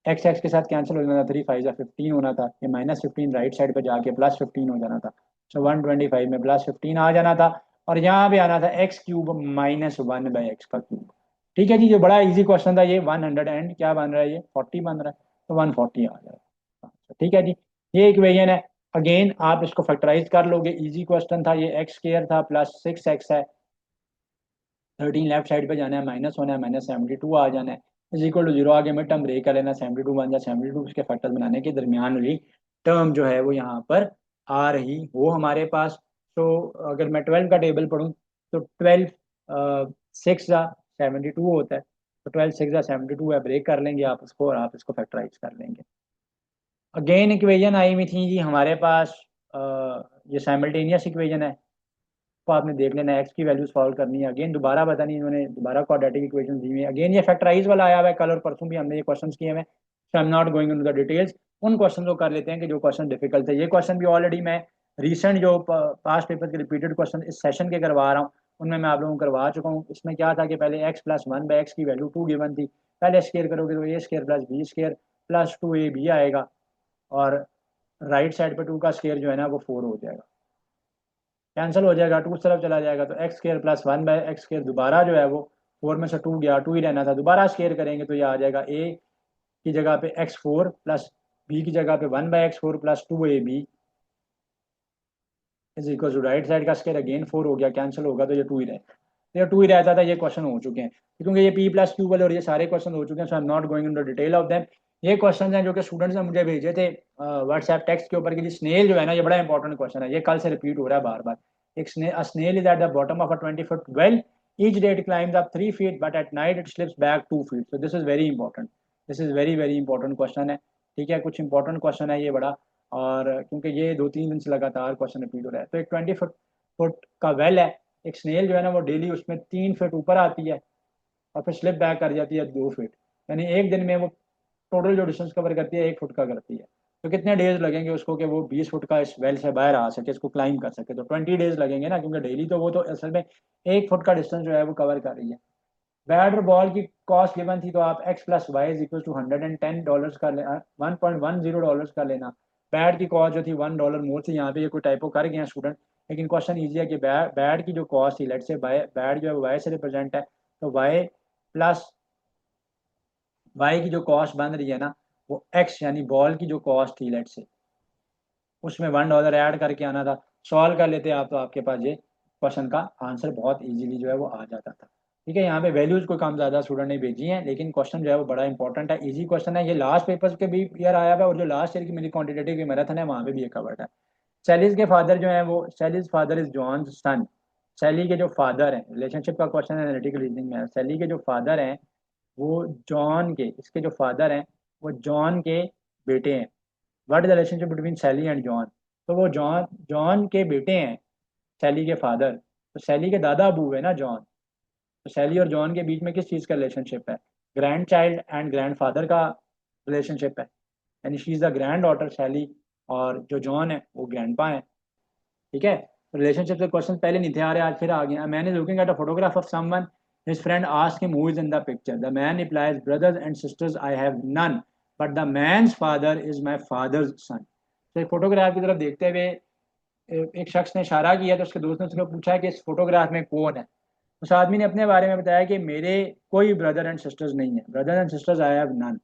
एक्स एक्स के साथ कैंसिल हो जाना था, 3 5 15 होना था, ये -15 राइट साइड पे जाके +15 हो जाना था। सो 125 में +15 आ जाना था, और यहाँ पे आना था x³ -1/x का क्यूब। ठीक है जी, जो बड़ा इजी क्वेश्चन था ये 100 एंड क्या बन रहा है, ये 40 बन रहा है, तो 140 आ जाएगा। ठीक है जी, ये इक्वेशन है। अगेन आप इसको फैक्टराइज कर लोगे, इजी क्वेश्चन था ये। x² था +6x है, 13 लेफ्ट साइड पे जाना है, माइनस होना है, -72 आ जाना है, =0। आगे मिड टर्म ब्रेक कर लेना, 72 बन जाए, 72 उसके फैक्टर बनाने के दरमियान वाली टर्म जो है वो यहाँ पर आ रही हो हमारे पास। तो अगर मैं 12 का टेबल पढ़ूँ तो 12 6 जा 72 होता है, तो 12 6 जा 72 है, ब्रेक कर लेंगे आप उसको और आप इसको फैक्टराइज कर लेंगे। अगेन इक्वेशन आई हुई थी जी हमारे पास, अ, ये साइमल्टेनियस इक्वेशन है, को आपने देख लेना है, एक्स की वैल्यू सॉल्व करनी है। अगेन दोबारा पता नहीं इन्होंने दोबारा क्वाड्रेटिक इक्वेशन दी हुई है। अगेन ये फैक्टराइज वाला आया हुआ है, कल और परसों भी हमने ये क्वेश्चंस किए हैं, so I am not going into the details. उन क्वेश्चन को कर लेते हैं कि जो क्वेश्चन डिफिकल्ट थे। ये क्वेश्चन भी ऑलरेडी मैं रिसेंट जो पास्ट पेपर के रिपीटेड क्वेश्चन इस सेशन के करवा रहा हूँ, उनमें मैं आप लोगों को करवा चुका हूँ। इसमें क्या था कि पहले x + 1/x की वैल्यू 2 गिवन थी, पहले स्केयर करोगे तो a² + b² + 2ab आएगा, और राइट साइड पर 2 का स्केयर जो है ना वो 4 हो जाएगा, कैंसिल हो जाएगा, 2 उस तरफ चला जाएगा, तो x² + 1/x², दोबारा जो है वो 4 में से 2 गया, 2 ही रहना था, दोबारा स्केयर करेंगे तो ये आ जाएगा a की जगह पे x4 + b की जगह पे 1/x4 + 2ab is equal to, right side का स्केयर अगेन 4 हो गया, कैंसिल होगा तो ये 2 ही रहेगा। तो ये 2 ही रहता था, ये क्वेश्चन हो चुके हैं, क्योंकि ये p+q वाले और ये सारे क्वेश्चन हो चुके हैं, so I am not going into detail of them. ये क्वेश्चन हैं जो कि स्टूडेंट्स ने मुझे भेजे थे व्हाट्सएप टेक्स्ट के ऊपर कि स्नेल जो है ना, ये बड़ा इंपॉर्टेंट क्वेश्चन है, ये कल से रिपीट हो रहा है बार बार। एक snail is at the bottom of a 20 foot well, each day it climbs up 3 feet but at night it slips back 2 feet. So this is very important, this is very very important question है। ठीक है, कुछ important question है ये बड़ा, और क्योंकि ये 2 3 दिन से लगातार क्वेश्चन रिपीट हो रहा है। तो एक 20 फुट का वेल है, एक स्नेल जो है ना वो डेली उसमें 3 फीट ऊपर आती है और फिर स्लिप बैक कर जाती है 2 फीट, यानी एक दिन में वो टोटल जो डिस्टेंस कवर करती है 1 फुट का करती है। तो कितने डेज लगेंगे उसको कि वो 20 फुट का इस वेल से बाहर आ सके, इसको क्लाइम कर सके? तो 20 डेज लगेंगे ना, क्योंकि डेली तो वो तो असल में 1 फुट का डिस्टेंस जो है वो कवर कर रही है। बैट और बॉल की कॉस्ट गिवन थी, तो आप x + y = $110 का ले, $1.10 का लेना। बैट की कॉस्ट जो थी $1 मोर थी, यहाँ पे ये कोई टाइपो कर गए हैं स्टूडेंट, लेकिन क्वेश्चन ईजी है कि बैट की जो कॉस्ट थी, लेट से बैट जो है वाई से रिप्रेजेंट है, तो वाई की जो कॉस्ट बन रही है ना वो एक्स, यानी बॉल की जो कॉस्ट थी लेट से, उसमें $1 ऐड करके आना था। सॉल्व कर लेते आप तो आपके पास ये क्वेश्चन का आंसर बहुत इजीली जो है वो आ जाता था। ठीक है, यहाँ पे वैल्यूज कोई कम ज़्यादा स्टूडेंट ने भेजी हैं, लेकिन क्वेश्चन जो है वो बड़ा इंपॉर्टेंट है, इजी क्वेश्चन है। ये लास्ट पेपर्स के भी ईयर आया हुआ है, और जो लास्ट ईयर की मेरी क्वान्टिटेटिव की मैराथन है वहाँ पे भी ये कवर्ड है। सैलीज के फादर जो है वो, सैलीज फादर इज जॉन सन। सैली के जो फादर हैं, रिलेशनशिप का क्वेश्चन है, एनालिटिकल रीजनिंग में है। सैली के जो फादर हैं वो जॉन के, इसके जो फादर हैं वो जॉन के बेटे हैं। What is the relationship between Sally and John? तो वो जॉन जॉन के बेटे हैं, सैली के फादर, तो सैली के दादा अबू है ना जॉन। तो सैली और जॉन के बीच में किस चीज़ का रिलेशनशिप है? Grandchild and grandfather का रिलेशनशिप है, यानी she is the granddaughter Sally, और जो जॉन है वो ग्रैंडपा है। ठीक है, रिलेशनशिप से क्वेश्चन पहले नहीं थे आ रहे, आज फिर आ गए। Man is looking at a photograph of someone, his friend ask him who is in the picture, the man replies brothers and sisters I have none, but the man's father is my father's son. तो एक photograph की तरफ देखते हुए एक शख्स ने इशारा किया, तो उसके दोस्त ने उसको पूछा कि इस फोटोग्राफ में कौन है। उस आदमी ने अपने बारे में बताया कि मेरे कोई ब्रदर एंड सिस्टर्स नहीं है, brother and sisters I have none,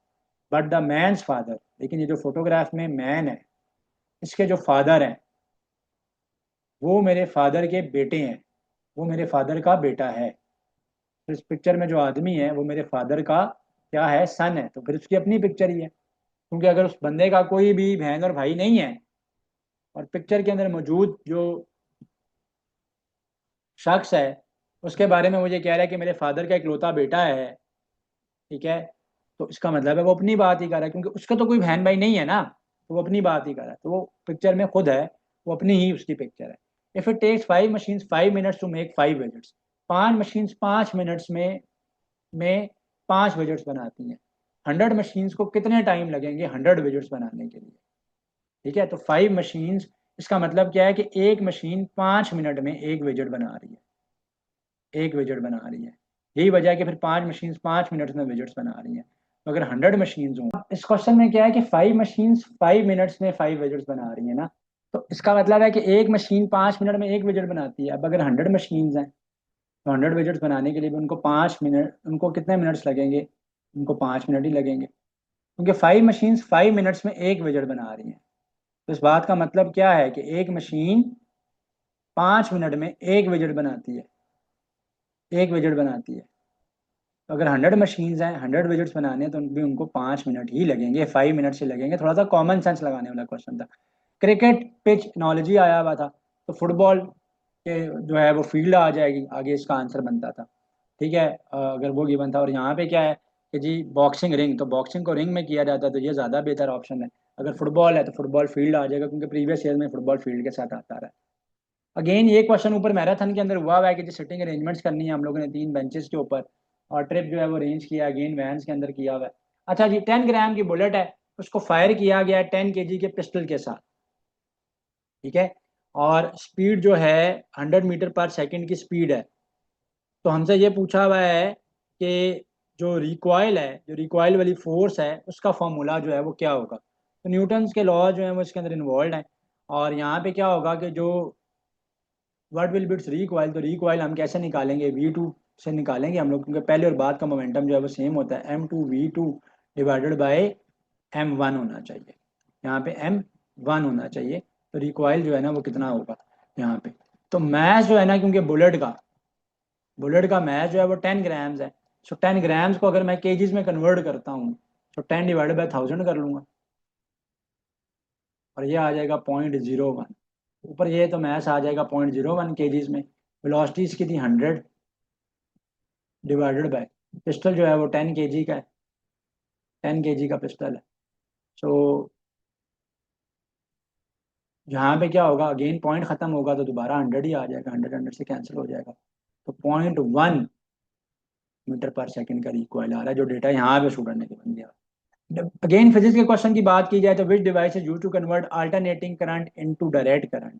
but the man's father, लेकिन ये जो फोटोग्राफ में मैन है, इसके जो फादर हैं वो मेरे फादर के बेटे हैं, वो मेरे फादर का बेटा है। तो इस पिक्चर में जो आदमी है वो मेरे फादर का क्या है, सन है, तो फिर उसकी अपनी पिक्चर ही है, क्योंकि अगर उस बंदे का कोई भी बहन और भाई नहीं है और पिक्चर के अंदर मौजूद जो शख्स है उसके बारे में मुझे कह रहा है कि मेरे फादर का इकलौता बेटा है, ठीक है, तो इसका मतलब है वो अपनी बात ही कर रहा है, क्योंकि उसका तो कोई बहन भाई नहीं है ना, तो वो अपनी बात ही कर रहा है, तो वो पिक्चर में खुद है, वो अपनी ही उसकी पिक्चर है। If it takes 5 machines 5 minutes to make 5 visits, 5 machines 5 minutes में 5 विजिट्स बनाती हैं, 100 मशीन्स को कितने टाइम लगेंगे 100 विजिट्स बनाने के लिए। ठीक है, तो 5 मशीन्स, इसका मतलब क्या है कि एक मशीन 5 मिनट में एक विजिट बना रही है, एक विजिट बना रही है। यही वजह है कि फिर 5 मशीन्स 5 मिनट्स में विजिट्स बना रही हैं। तो अगर 100 मशीन्स हों, इस क्वेश्चन में क्या है कि 5 मशीन्स 5 मिनट्स में 5 विजिट्स बना रही है ना, तो इसका मतलब है कि एक मशीन 5 मिनट में एक विजिट बनाती है। अब अगर 100 मशीन्स हैं तो 100 विजिट्स बनाने के लिए भी उनको 5 मिनट, उनको कितने मिनट्स लगेंगे, उनको 5 मिनट ही लगेंगे, क्योंकि 5 मशीन्स 5 मिनट्स में एक विजिट बना रही हैं। तो इस बात का मतलब क्या है कि एक मशीन 5 मिनट में एक विजिट बनाती है, एक विजिट बनाती है। तो अगर 100 मशीन्स हैं, 100 विजिट्स बनाने हैं, तो भी उनको 5 मिनट ही लगेंगे, 5 मिनट से लगेंगे। थोड़ा सा कॉमन सेंस लगाने वाला क्वेश्चन था। क्रिकेट पिच एनालॉजी आया हुआ था, तो फुटबॉल के जो है वो फील्ड आ जाएगी, आगे इसका आंसर बनता था। ठीक है, अगर वो गिवन था। और यहाँ पे क्या है कि जी बॉक्सिंग रिंग, तो बॉक्सिंग को रिंग में किया जाता है, तो ये ज़्यादा बेहतर ऑप्शन है। अगर फुटबॉल है तो फुटबॉल फील्ड आ जाएगा, क्योंकि प्रीवियस ईयर में फुटबॉल फील्ड के साथ आता रहा है। अगेन ये क्वेश्चन ऊपर मैराथन के अंदर हुआ है कि जो सिटिंग अरेंजमेंट्स करनी है हम लोगों ने 3 बेंचेस के ऊपर, और ट्रिप जो है वो अरेंज किया अगेन वैन्स के अंदर किया हुआ है। अच्छा जी, 10 ग्राम की बुलेट है, उसको फायर किया गया है 10 kg के पिस्टल के साथ। ठीक है, और स्पीड जो है 100 मीटर पर सेकेंड की स्पीड है। तो हमसे ये पूछा हुआ है कि जो रिकॉयल है, जो रिकॉयल वाली फोर्स है, उसका फॉर्मूला जो है वो क्या होगा। तो न्यूटन्स के लॉ जो है वो इसके अंदर इन्वॉल्व हैं। और यहाँ पे क्या होगा कि जो व्हाट विल बिट्स रिकॉयल, तो रिकॉयल हम कैसे निकालेंगे, V2 से निकालेंगे हम लोग, क्योंकि पहले और बाद का मोमेंटम जो है वो सेम होता है, M2V2 डिवाइडेड बाय M1 होना चाहिए। यहाँ पे M1 होना चाहिए, तो रिकॉयल जो है ना वो कितना होगा यहाँ पे। तो मैथ जो है ना, क्योंकि बुलेट का मैथ जो है वो 10 ग्राम्स है। सो 10 ग्राम्स को अगर मैं केजीज में कन्वर्ट करता हूँ, तो 10 डिवाइडेड बाय 1000 कर लूँगा, और ये आ जाएगा 0.01। ऊपर ये तो मैथ आ जाएगा 0.01 केजीज में। वेलोसिटी इसकी थी 100 डिवाइडेड बाय, पिस्टल जो है वो 10 kg का है, 10 kg का पिस्टल है। सो यहाँ पे क्या होगा, अगेन पॉइंट खत्म होगा तो दोबारा 100 ही आ जाएगा, 100 से कैंसिल हो जाएगा। तो 0.1 मीटर पर सेकेंड का रिकॉयल आ रहा है, जो डेटा यहाँ पे स्टूडेंट ने बन गया। अगेन फिजिक्स के क्वेश्चन की बात की जाए तो which device is used to convert alternating current into direct current.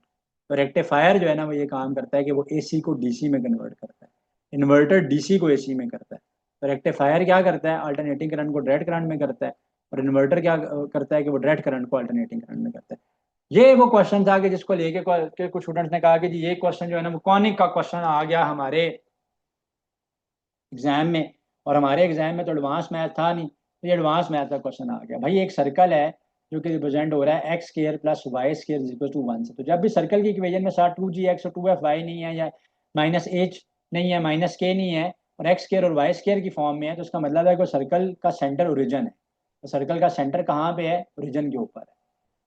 तो रेक्टिफायर जो है ना वो ये काम करता है कि वो एसी को डीसी में कन्वर्ट करता है, इन्वर्टर डीसी को एसी में करता है। तो रेक्टिफायर क्या करता है, अल्टरनेटिंग करंट को डायरेक्ट करंट में करता है, और इन्वर्टर क्या करता है कि वो डायरेक्ट करंट को अल्टरनेटिंग करंट में करता है। ये वो क्वेश्चन था कि जिसको लेके कुछ स्टूडेंट्स ने कहा कि जी ये क्वेश्चन जो है ना वो कॉनिक का क्वेश्चन आ गया हमारे एग्जाम में, और हमारे एग्जाम में तो एडवांस मैथ था नहीं, तो ये एडवांस मैथ का क्वेश्चन आ गया। भाई एक सर्कल है जो कि रिप्रेजेंट हो रहा है x square plus y square equal to 1 से, तो जब भी सर्कल की इक्वेशन में साथ 2g x और 2f(y) नहीं है, या -h नहीं है, -k नहीं है, और एक्स स्केयर और वाई स्केयर की फॉर्म में है, तो उसका मतलब है कि सर्कल का सेंटर ओरिजिन है। तो सर्कल का सेंटर कहाँ पे है, ओरिजिन के ऊपर है,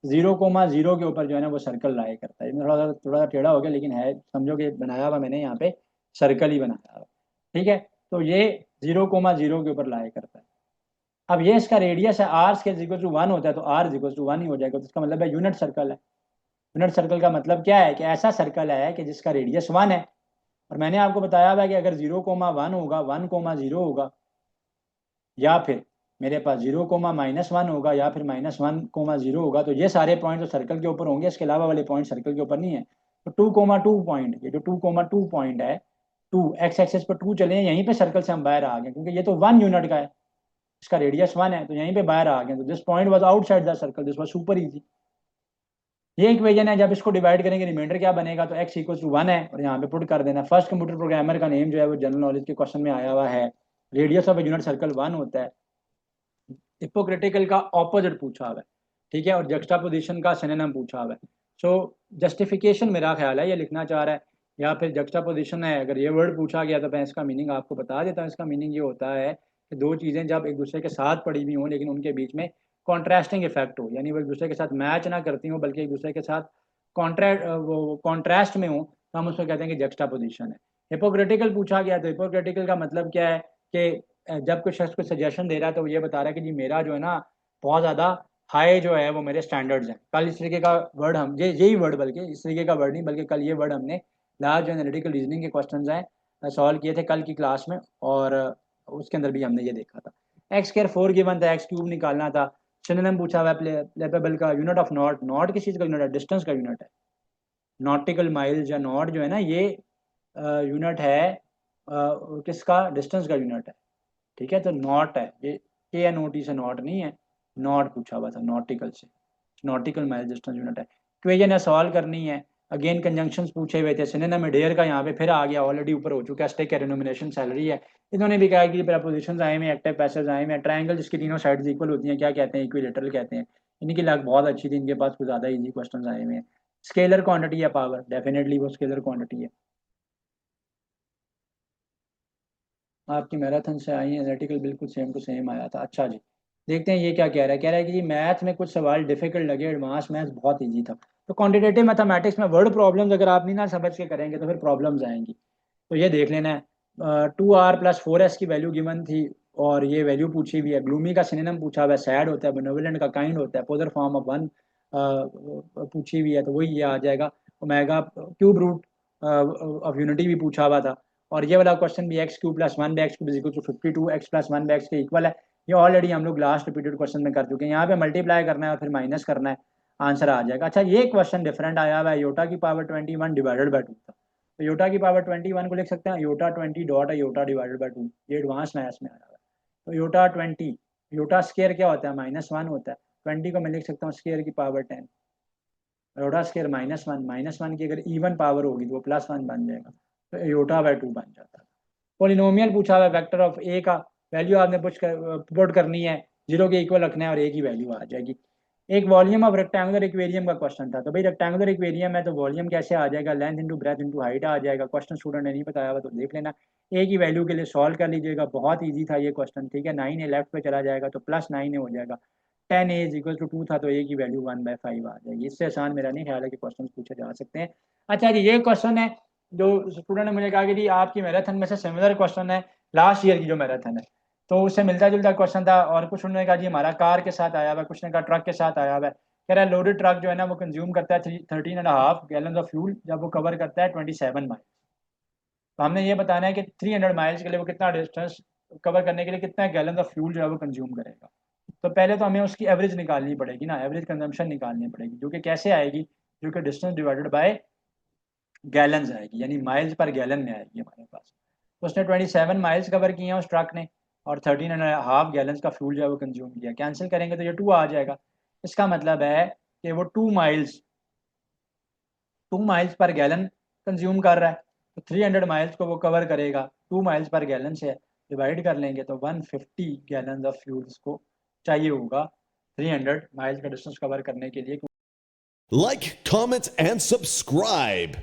0,0 के ऊपर जो है ना वो सर्कल लाई करता है। थोड़ा सा टेढ़ा हो गया, लेकिन है, समझो कि बनाया हुआ मैंने यहाँ पे सर्कल ही बनाया हुआ। ठीक है, तो ये 0,0 के ऊपर लाया करता है। अब ये इसका रेडियस है, आर स्केल इक्वल टू 1 होता है, तो आर इक्वल टू 1 ही हो जाएगा। तो इसका मतलब है यूनिट सर्कल है। यूनिट सर्कल का मतलब क्या है कि ऐसा सर्कल है कि जिसका रेडियस 1 है। और मैंने आपको बताया हुआ है कि अगर 0,1 होगा, 1,0 होगा, या फिर मेरे पास 0,-1 होगा या फिर -1,0 होगा, तो ये सारे पॉइंट तो सर्कल के ऊपर होंगे, इसके अलावा वाले पॉइंट सर्कल के ऊपर नहीं है। तो 2,2 पॉइंट, ये जो 2,2 पॉइंट है, 2 एक्स एक्सेस पर 2 चले, यहीं पे सर्कल से हम बाहर आ गए, क्योंकि ये तो 1 यूनिट का है, इसका रेडियस 1 है, तो यहीं पे बाहर आ गए। तो this point was outside the circle, this was super easy. ये इक्वेशन है, जब इसको डिवाइड करेंगे रिमाइंडर क्या बनेगा, तो x इक्वल टू 1 है और यहाँ पे पुट कर देना। फर्स्ट कंप्यूटर प्रोग्रामर का नेम जो है वो जनरल नॉलेज के क्वेश्चन में आया हुआ है, radius of a unit circle 1 होता है। हिपोक्रेटिकल का ऑपोजिट पूछा हुआ है, ठीक है, और जक्स्टापोजिशन का सिनोनिम पूछा हुआ है। सो जस्टिफिकेशन मेरा ख्याल है ये लिखना चाह रहा है, या फिर जक्स्टापोजिशन है, अगर ये वर्ड पूछा गया तो मैं इसका मीनिंग आपको बता देता हूँ। इसका मीनिंग ये होता है कि दो चीज़ें जब एक दूसरे के साथ पड़ी हुई हों लेकिन उनके बीच में कॉन्ट्रास्टिंग इफेक्ट हो, यानी वो एक दूसरे के साथ मैच ना करती हों बल्कि एक दूसरे के साथ कॉन्ट्रास्ट में हो, तो हम उसको कहते हैं कि जक्स्टापोजिशन है। हिपोक्रेटिकल पूछा गया तो हिपोक्रेटिकल का मतलब क्या है कि जब कोई शख्स को सजेशन दे रहा है तो वो ये बता रहा है कि जी मेरा जो है ना बहुत ज़्यादा हाई जो है वो मेरे स्टैंडर्ड्स हैं। कल इस तरीके का वर्ड हम ये यही वर्ड, बल्कि इस तरीके का वर्ड नहीं बल्कि कल ये वर्ड हमने लार्ज एनालिटिकल रीजनिंग के क्वेश्चन हैं सॉल्व किए थे कल की क्लास में, और उसके अंदर भी हमने ये देखा था। एक्स स्क्वायर 4 गिवन था, एक्स क्यूब निकालना था। सिनोनिम पूछा हुआ है प्लेपेबल का, यूनिट ऑफ नॉट, नॉट किस चीज़ का यूनिट है, डिस्टेंस का यूनिट है। नॉटिकल माइल्स या नॉट जो है ना ये यूनिट है किसका, डिस्टेंस का यूनिट है, ठीक है। तो नॉट है ये, के एन ओ टी से नॉट नहीं है, नॉट पूछा हुआ था नॉटिकल से, नॉटिकल माइल डिस्टेंस यूनिट है। इक्वेशन है सॉल्व करनी है। अगेन कंजंक्शंस पूछे हुए थे, सिनोनिम में डेयर का यहाँ पे फिर आ गया, ऑलरेडी ऊपर हो चुका है, स्टेक है, रिनोमिनेशन सैलरी है। इन्होंने भी कहा कि प्रपोजिशंस आए हुए, एक्टिव पैसेज आए हुए, ट्रायंगल जिसकी तीनों साइड्स इक्वल होती हैं क्या कहते हैं, इक्विलेटरल कहते हैं। इनकी लाग बहुत अच्छी थी, इनके पास कुछ ज़्यादा इजी क्वेश्चन आए हुए हैं। स्केलर क्वांटिटी या पावर, डेफिनेटली वो स्केलर क्वांटिटी है। आपकी मैराथन से आई है, एनालिटिकल बिल्कुल सेम टू सेम आया था। अच्छा जी, देखते हैं ये क्या कह रहा है। कह रहा है कि जी मैथ में कुछ सवाल डिफिकल्ट लगे, एडवांस मैथ्स बहुत इजी था। तो क्वांटिटेटिव मैथमेटिक्स में वर्ड प्रॉब्लम्स अगर आप नहीं ना समझ के करेंगे तो फिर प्रॉब्लम्स आएंगी। तो ये देख लेना है, 2r+4s की वैल्यू गिवन थी और ये वैल्यू पूछी हुई है। ग्लूमी का सिनोनिम पूछा हुआ है, सैड होता है, बेनोवलेंट का काइंड होता है, पोलर फॉर्म ऑफ वन पूछी हुई है, तो वही ये आ जाएगा। Omega cube root of unity भी पूछा हुआ था। और ये वाला क्वेश्चन भी x³ + 1/x³ = 52, x+1/x के इक्वल है। ये ऑलरेडी हम लोग लास्ट रिपीटेड क्वेश्चन में कर चुके हैं। यहाँ पे मल्टीप्लाई करना है और फिर माइनस करना है, आंसर आ जाएगा। अच्छा ये क्वेश्चन डिफरेंट आया हुआ है, योटा की पावर 21 डिवाइडेड बाई 2 था। तो योटा की पावर 21 को लिख सकते हैं iota 20 dot iota divided by 2, ये एडवांस मैथ्स में आया हुआ है। तो योटा 20, योटा स्केयर क्या होता है, -1 होता है। 20 को मैं लिख सकता हूँ स्केयर की पावर 10, योटा स्केयर -1, -1 की अगर इवन पावर होगी तो वो +1 बन जाएगा, तो योटा बाई 2 बन जाता है। पोलिनोमियल पूछा हुआ है, वेक्टर ऑफ ए का वैल्यू आपने पुट करनी है, 0 के इक्वल रखना है और ए की वैल्यू आ जाएगी। एक वॉल्यूम ऑफ रेक्टेंगुलर इक्वेरियम का क्वेश्चन था। तो भाई रेक्टेंगुलर इक्वेरियम है तो वॉल्यूम कैसे आ जाएगा, length into breadth into height आ जाएगा। क्वेश्चन स्टूडेंट ने नहीं बताया हुआ तो देख लेना। ए की वैल्यू के लिए सॉल्व कर लीजिएगा, बहुत ईजी था ये क्वेश्चन, ठीक है। 9 ए लेफ्ट पे चला जाएगा तो +9 हो जाएगा। 10 a = 2 था तो ए की वैल्यू 1/5 आ जाएगी। इससे आसान मेरा नहीं ख्याल है कि क्वेश्चन पूछे जा सकते हैं। अच्छा जी, ये क्वेश्चन है जो स्टूडेंट ने मुझे कहा कि जी आपकी मैराथन में से सिमिलर क्वेश्चन है लास्ट ईयर की जो मैराथन है, तो उससे मिलता जुलता क्वेश्चन था। और कुछ उन्होंने कहा जी हमारा कार के साथ आया हुआ है, कुछ ने कहा ट्रक के साथ आया हुआ है। कह रहा है लोडेड ट्रक जो है ना वो कंज्यूम करता है 13.5 गैलन ऑफ फ्यूल जब वो कवर करता है 27 माइल। तो हमने ये बताना है कि 300 माइल्स के लिए वो कितना डिस्टेंस कवर करने के लिए कितना गैलन ऑफ फ्यूल जो है वो कंज्यूम करेगा। तो पहले तो हमें उसकी एवरेज निकालनी पड़ेगी ना, एवरेज कंजम्पशन निकालनी पड़ेगी, जो कि कैसे आएगी, जो कि डिस्टेंस डिवाइडेड बाय गैलन्स आएगी, यानी माइल्स पर गैलन में आएगी हमारे पास। तो उसने 27 माइल्स कवर किए हैं उस ट्रक ने, और 13.5 गैलन्स का फ्यूल जो है वो कंज्यूम किया। कैंसिल करेंगे तो ये 2 आ जाएगा। इसका मतलब है कि वो 2 माइल्स पर गैलन कंज्यूम कर रहा है। तो 300 माइल्स को वो कवर करेगा, 2 माइल्स पर गैलन से डिवाइड कर लेंगे तो 150 गैलन ऑफ फ्यूल्स को चाहिए होगा 300 माइल्स का डिस्टेंस कवर करने के लिए। Like, comment, and subscribe.